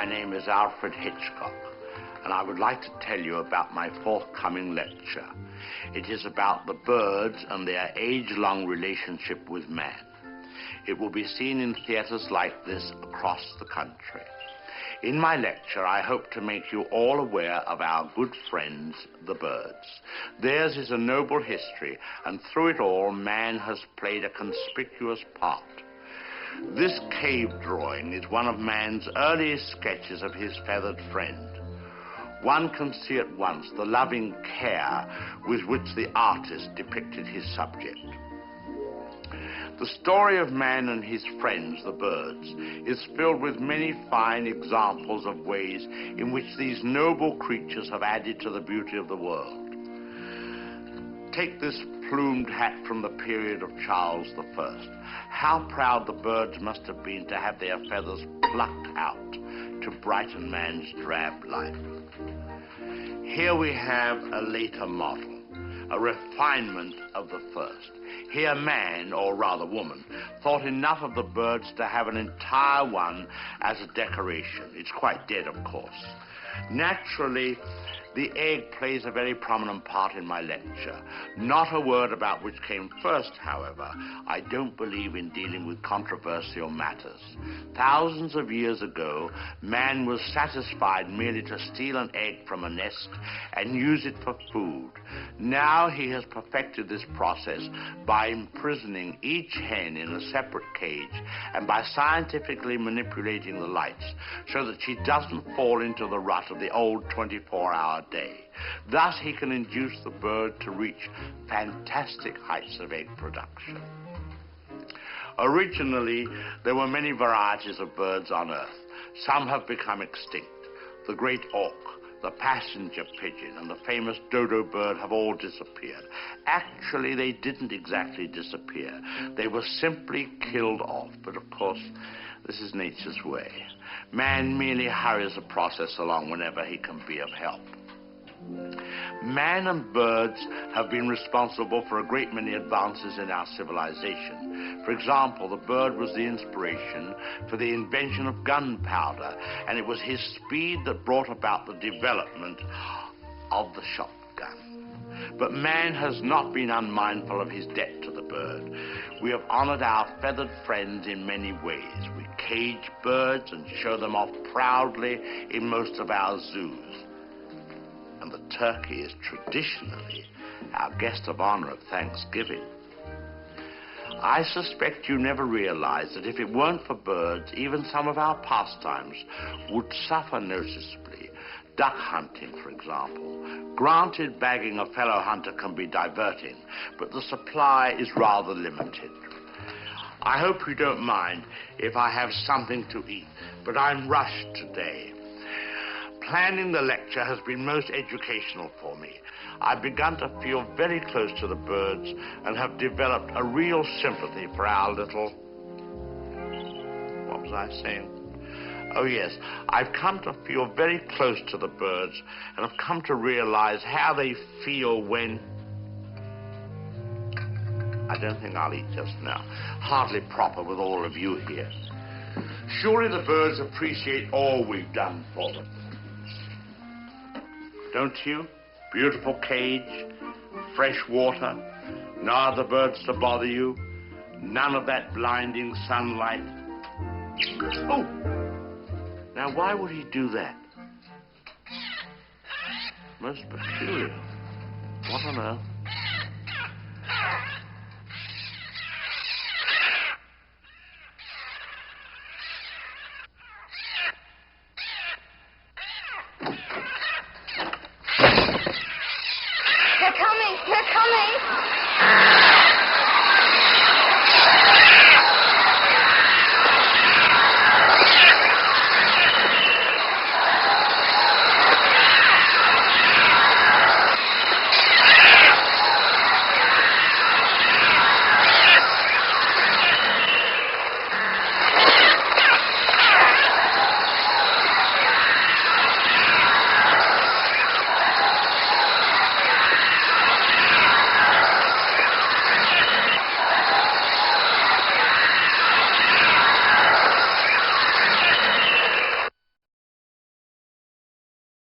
My name is Alfred Hitchcock, and I would like to tell you about my forthcoming lecture. It is about the birds and their age-long relationship with man. It will be seen in theaters like this across the country. In my lecture, I hope to make you all aware of our good friends, the birds. Theirs is a noble history, and through it all, man has played a conspicuous part. This cave drawing is one of man's earliest sketches of his feathered friend. One can see at once the loving care with which the artist depicted his subject. The story of man and his friends, the birds, is filled with many fine examples of ways in which these noble creatures have added to the beauty of the world. Take this plumed hat from the period of Charles I. How proud the birds must have been to have their feathers plucked out to brighten man's drab life. Here we have a later model, a refinement of the first. Here man, or rather woman, thought enough of the birds to have an entire one as a decoration. It's quite dead, of course. Naturally, the egg plays a very prominent part in my lecture. Not a word about which came first, however. I don't believe in dealing with controversial matters. Thousands of years ago, man was satisfied merely to steal an egg from a nest and use it for food. Now he has perfected this process by imprisoning each hen in a separate cage and by scientifically manipulating the lights so that she doesn't fall into the rut of the old 24-hour day. Thus, he can induce the bird to reach fantastic heights of egg production. Originally, there were many varieties of birds on Earth. Some have become extinct. The great auk, the passenger pigeon, and the famous dodo bird have all disappeared. Actually, they didn't exactly disappear. They were simply killed off. But of course, this is nature's way. Man merely hurries the process along whenever he can be of help. Man and birds have been responsible for a great many advances in our civilization. For example, the bird was the inspiration for the invention of gunpowder, and it was his speed that brought about the development of the shotgun. But man has not been unmindful of his debt to the bird. We have honored our feathered friends in many ways. We cage birds and show them off proudly in most of our zoos. And the turkey is traditionally our guest of honor at Thanksgiving. I suspect you never realized that if it weren't for birds, even some of our pastimes would suffer noticeably. Duck hunting, for example. Granted, bagging a fellow hunter can be diverting, but the supply is rather limited. I hope you don't mind if I have something to eat, but I'm rushed today. Planning the lecture has been most educational for me. I've begun to feel very close to the birds and have developed a real sympathy for our little... What was I saying? Oh, yes. I've come to feel very close to the birds and have come to realize how they feel when... I don't think I'll eat just now. Hardly proper with all of you here. Surely the birds appreciate all we've done for them. Don't you? Beautiful cage, fresh water, no other birds to bother you, none of that blinding sunlight. Oh! Now, why would he do that? Most peculiar. What on earth? They're coming! They're coming!